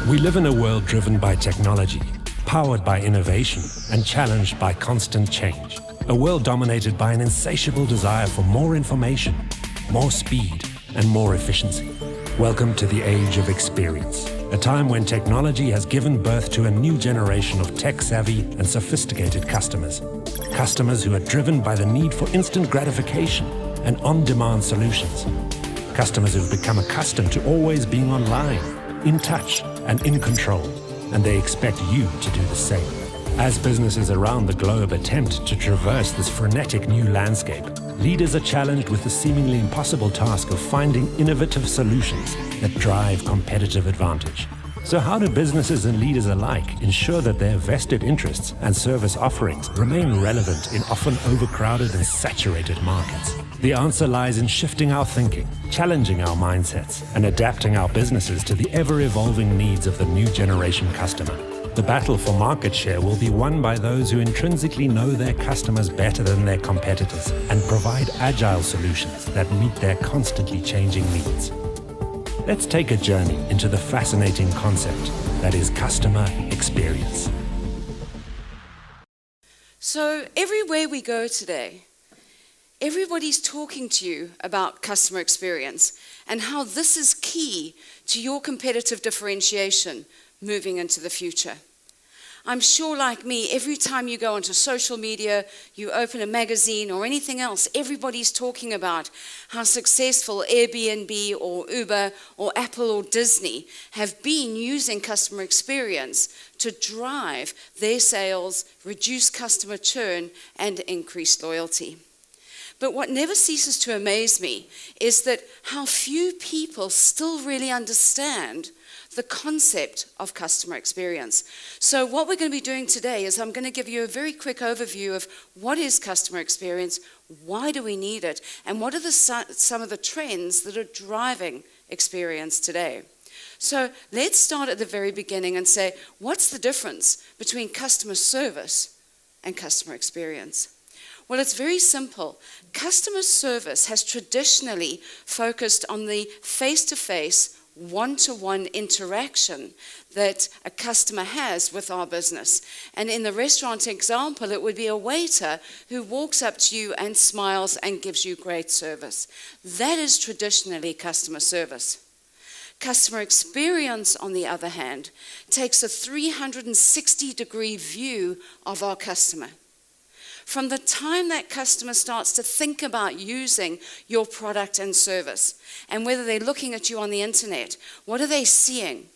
We live in a world driven by technology, powered by innovation, and challenged by constant change. A world dominated by an insatiable desire for more information, more speed, and more efficiency. Welcome to the age of experience, a time when technology has given birth to a new generation of tech-savvy and sophisticated customers. Customers who are driven by the need for instant gratification and on-demand solutions. Customers who've become accustomed to always being online, in touch, and in control, and they expect you to do the same. As businesses around the globe attempt to traverse this frenetic new landscape, leaders are challenged with the seemingly impossible task of finding innovative solutions that drive competitive advantage. So how do businesses and leaders alike ensure that their vested interests and service offerings remain relevant in often overcrowded and saturated markets? The answer lies in shifting our thinking, challenging our mindsets, and adapting our businesses to the ever-evolving needs of the new generation customer. The battle for market share will be won by those who intrinsically know their customers better than their competitors and provide agile solutions that meet their constantly changing needs. Let's take a journey into the fascinating concept that is customer experience. So everywhere we go today, everybody's talking to you about customer experience and how this is key to your competitive differentiation moving into the future. I'm sure, like me, every time you go onto social media, you open a magazine or anything else, everybody's talking about how successful Airbnb or Uber or Apple or Disney have been using customer experience to drive their sales, reduce customer churn, and increase loyalty. But what never ceases to amaze me is that how few people still really understand the concept of customer experience. So what we're going to be doing today is I'm going to give you a very quick overview of what is customer experience, why do we need it, and what are some of the trends that are driving experience today. So let's start at the very beginning and say, what's the difference between customer service and customer experience? Well, it's very simple. Customer service has traditionally focused on the face-to-face, one-to-one interaction that a customer has with our business. And in the restaurant example, it would be a waiter who walks up to you and smiles and gives you great service. That is traditionally customer service. Customer experience, on the other hand, takes a 360-degree view of our customer. From the time that customer starts to think about using your product and service, and whether they're looking at you on the internet, what are they seeing?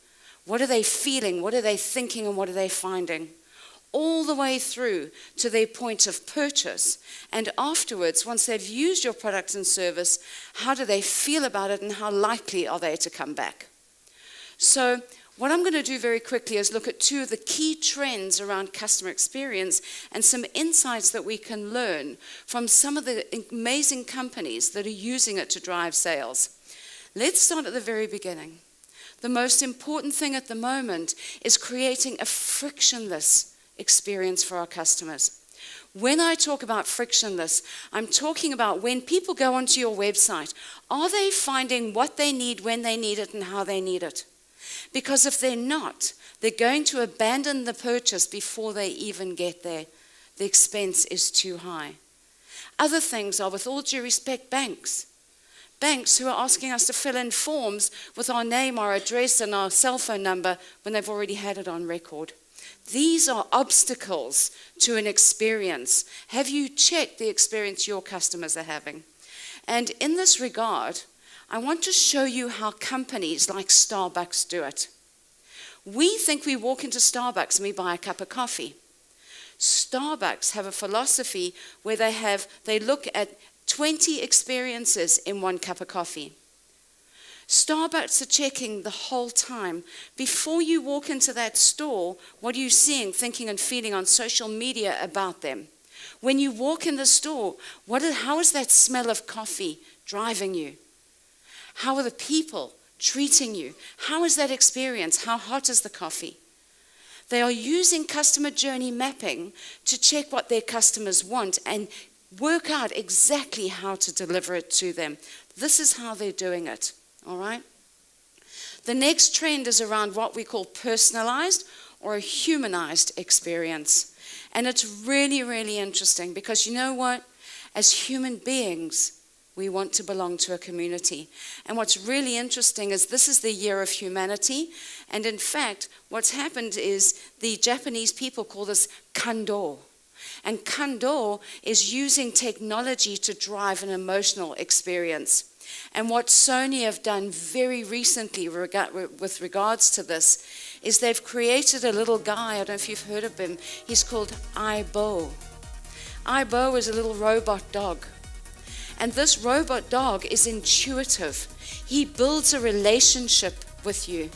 What are they feeling? What are they thinking? And what are they finding? All the way through to their point of purchase. And afterwards, once they've used your product and service, how do they feel about it and how likely are they to come back? So what I'm going to do very quickly is look at two of the key trends around customer experience and some insights that we can learn from some of the amazing companies that are using it to drive sales. Let's start at the very beginning. The most important thing at the moment is creating a frictionless experience for our customers. When I talk about frictionless, I'm talking about when people go onto your website, are they finding what they need when they need it and how they need it? Because if they're not, they're going to abandon the purchase before they even get there. The expense is too high. Other things are, with all due respect, banks. Banks who are asking us to fill in forms with our name, our address, and our cell phone number when they've already had it on record. These are obstacles to an experience. Have you checked the experience your customers are having? And in this regard, I want to show you how companies like Starbucks do it. We think we walk into Starbucks and we buy a cup of coffee. Starbucks have a philosophy where they look at 20 experiences in one cup of coffee. Starbucks are checking the whole time. Before you walk into that store, what are you seeing, thinking, and feeling on social media about them? When you walk in the store, how is that smell of coffee driving you? How are the people treating you? How is that experience? How hot is the coffee? They are using customer journey mapping to check what their customers want and work out exactly how to deliver it to them. This is how they're doing it, all right? The next trend is around what we call personalized or a humanized experience. And it's really, really interesting because you know what? As human beings, we want to belong to a community. And what's really interesting is this is the year of humanity. And in fact, what's happened is the Japanese people call this kando. And kando is using technology to drive an emotional experience. And what Sony have done very recently with regards to this is they've created a little guy, I don't know if you've heard of him, he's called Aibo. Aibo is a little robot dog. And this robot dog is intuitive. He builds a relationship with you.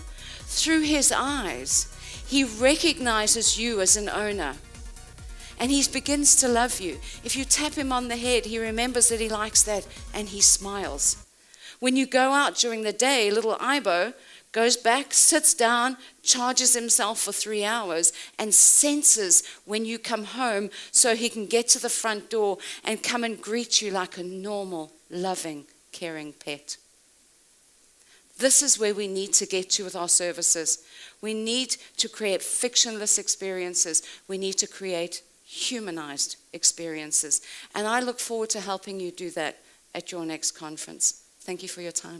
Through his eyes, he recognizes you as an owner. And he begins to love you. If you tap him on the head, he remembers that he likes that and he smiles. When you go out during the day, little Aibo goes back, sits down, charges himself for 3 hours, and senses when you come home so he can get to the front door and come and greet you like a normal, loving, caring pet. This is where we need to get to with our services. We need to create fictionless experiences. We need to create humanized experiences. And I look forward to helping you do that at your next conference. Thank you for your time.